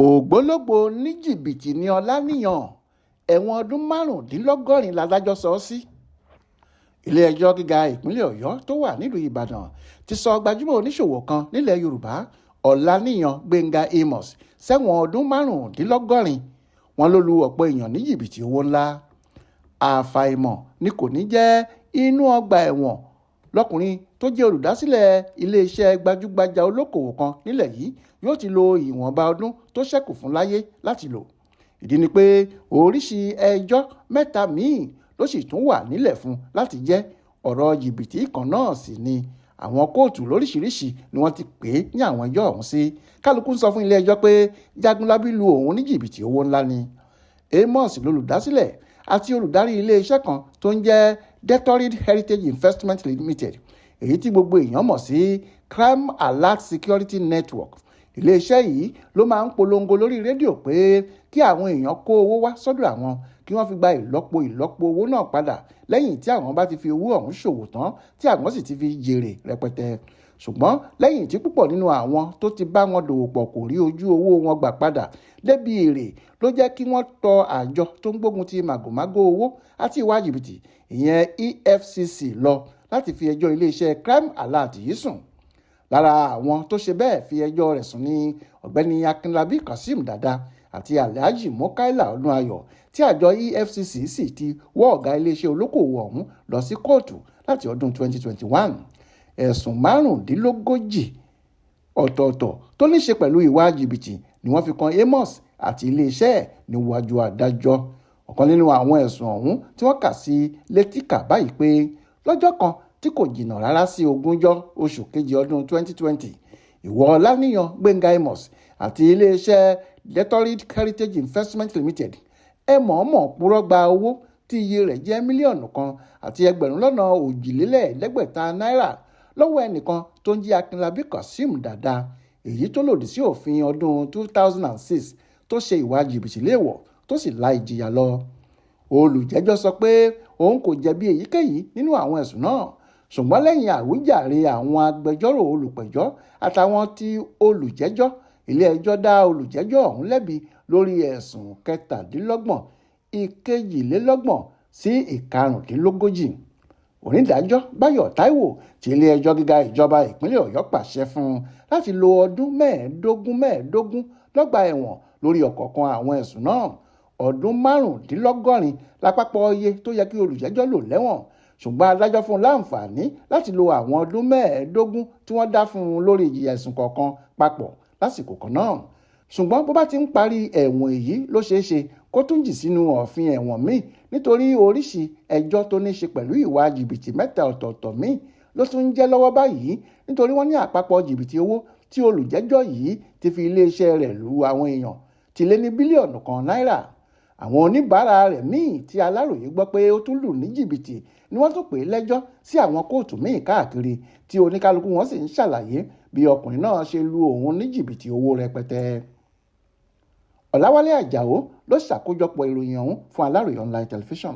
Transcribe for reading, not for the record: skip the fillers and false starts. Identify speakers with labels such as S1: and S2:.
S1: ògbólógbòó ní jìbìtì ní Ọlaniyan, ẹ̀wọ̀n ọdún márùndínlọ́gọ́rin ládájọ́ sọ ọ́ sí. ilé-ẹjọ́ gíga ìpínlẹ̀ Ọ̀yọ́ tó wà nílùú Ìbàdàn ti sọ gbajúmọ̀ oníṣòwò kan nílẹ̀ Yorùbá Ọlaniyan Gbénga Amos sẹ́wọ̀n ọdún márùndínlọ́gọ́rin. wọ́n ló lu ọ̀pọ̀ èèyàn ní jìbìtì owó ńlá. àfàìmọ̀ ni kò ní jẹ́ inú ọgbà ẹ̀wọ̀n lọkùnrin tó jẹ́ olùdásílẹ̀ iléeṣẹ́ gbajúgbajà olókòwò kan nílẹ̀ yìí yóò ti lo ìwọ̀nba ọdún tó ṣẹ́kù fún láyé láti lò. ìdí ni pé oríṣi ẹjọ́ mẹ́ta míì ló sì tún wà nílẹ̀ fún láti jẹ́. ọ̀rọ̀ jìbìtì kan náà sì ni àwọn kóòtù lóríṣiríṣi ni wọ́n ti pè é ní àwọn ẹjọ́ ọ̀hún sí. kálukú ń sọ fún ilé ẹjọ́ pé Jagunlabi lu òun ní jìbìtì owó ńlá ni. Amos lolùdásílẹ̀ àti olùdarí iléeṣẹ́ kan tó ń jẹ́ Detoried Heritage Investment Limited, èyí tí gbogbo èèyàn mọ̀ sí Crime Alert Security Network. iléeṣẹ́ yìí ló máa ń polongo lórí rédíò pé kí àwọn èèyàn kó owó wá sọ́dọ̀ àwọn kí wọ́n fi gba ìlọ́po owó náà padà lẹ́yìn tí àwọn bá ti fi owó ọ̀hún ṣòwò tán tí àwọn sì ti fi jèrè rẹpẹtẹ. ṣùgbọ́n lẹ́yìn tí púpọ̀ nínú àwọn tó ti bá wọn dòwò pọ̀ kò rí ojú owó wọn gbà padà débi èrè ló jẹ́ kí wọ́n tọ àjọ tó ń gbógun ti màgòmágó owó àti ìwà jìbìtì ìyẹn EFCC lọ láti fi ẹjọ́ iléeṣẹ́ Crime Alert yìí sùn. lára àwọn tó ṣe bẹ́ẹ̀ fi ẹjọ́ rẹ̀ sùn ní ọ̀gbẹ́ni Akínlábí Kazeem Dada àti Alhaji Mukaila Ọdúnayọ̀ tí àjọ EFCC sì ti wọ́ ọ̀gá iléeṣẹ́ olókòwò ọ̀hún lọ sí kóòtù láti ọdún 2021. ẹ̀sùn márùndínlógójì ọ̀tọ̀ọ̀tọ̀ tó ní ṣe pẹ̀lú ìwà jìbìtì ni wọ́n fi kan Amos àti iléeṣẹ́ ẹ̀ níwájú adájọ́. ọ̀kan nínú àwọn ẹ̀sùn ọ̀hún tí wọ́n kà sí létí kà báyìí pé lọ́jọ́ kan tí kò jìnnà rárá sí 20 oṣù kejì ọdún 2020 ìwọ Ọlaniyan Gbénga Amos àti iléeṣẹ́ Detoried Heritage Investment Limited ẹ mọ̀ọ́mọ̀ purọ́ gba owó tí iye rẹ̀ jẹ́ mílíọ̀nù kan àti ẹgbẹ̀rún lọ́nà òjìlélẹ́ẹ̀ẹ́dẹ́gbẹ̀ta náírà lọ́wọ́ ẹnìkan tó ń jẹ́ Akínlábí Kazeem Dada, èyí tó lòdì sí òfin ọdún 2006 tó ṣe ìwà jìbìtì léèwọ̀ tó sì la ìjìyà lọ. olùjẹ́jọ́ sọ pé òun kò jẹ̀bi èyíkéyìí nínú àwọn ẹ̀sùn náà, ṣùgbọ́n lẹ́yìn àwíjàre àwọn agbẹjọ́rò olùpẹ̀jọ́ àtàwọn tí olùjẹ́jọ́, ilé-ẹjọ́ dá olùjẹ́jọ́ ọ̀hún lẹ́bi lórí ẹ̀sùn 27, 22 sí 41. onídàájọ́ Báyọ̀ Táíwò tí ilé-ẹjọ́ gíga ìjọba ìpínlẹ̀ Ọ̀yọ́ pàṣẹ fún un láti lo ọdún mẹ́ẹ̀ẹ́dógún lọ́gbà ẹ̀wọ̀n lórí ọ̀kọ̀ọ̀kan àwọn ẹ̀sùn náà. ọdún márùndínlọ́gọ́rin lápapọ̀ iye tó yẹ kí olùjẹ́jọ́ lò lẹ́wọ̀n, ṣùgbọ́n adájọ́ fún un láǹfààní láti lo àwọn ọdún mẹ́ẹ̀ẹ́dógún tí wọ́n dá fún un lórí ìjìyà ẹ̀sùn kọ̀ọ̀kan papọ̀ lásìkò kan náà. ṣùgbọ́n bó bá ti ń parí ẹ̀wọ̀n èyí ló ṣeé ṣe kó tún jì sínú ọ̀fin ẹ̀wọ̀n míì nítorí oríṣi ẹjọ́ tó ní ṣe pẹ̀lú ìwà jìbìtì mẹ́ta ọ̀tọ̀ọ̀tọ̀ míì ló tún ń jẹ́ lọ́wọ́ báyìí nítorí wọ́n ní àpapọ̀ jìbìtì owó tí olùjẹ́jọ́ yìí ti fi iléeṣẹ́ rẹ̀ lu àwọn èèyàn ti lé ní bílíọ̀nù kan náírà. àwọn oníbàárà rẹ̀ míì tí Aláròyé gbọ́ pé ó tún lù ní jìbìtì ni wọ́n tún pè é lẹ́jọ́ sí àwọn kóòtù míì káàkiri tí oníkálukú wọn sì ń ṣàlàyé bí ọkùnrin náà ṣe lu òun ní jìbìtì owó rẹpẹtẹ. Ọ̀làwálé Àjàó ló ṣàkójọpọ̀ ìròyìn ọ̀hún fún Aláròyé online television.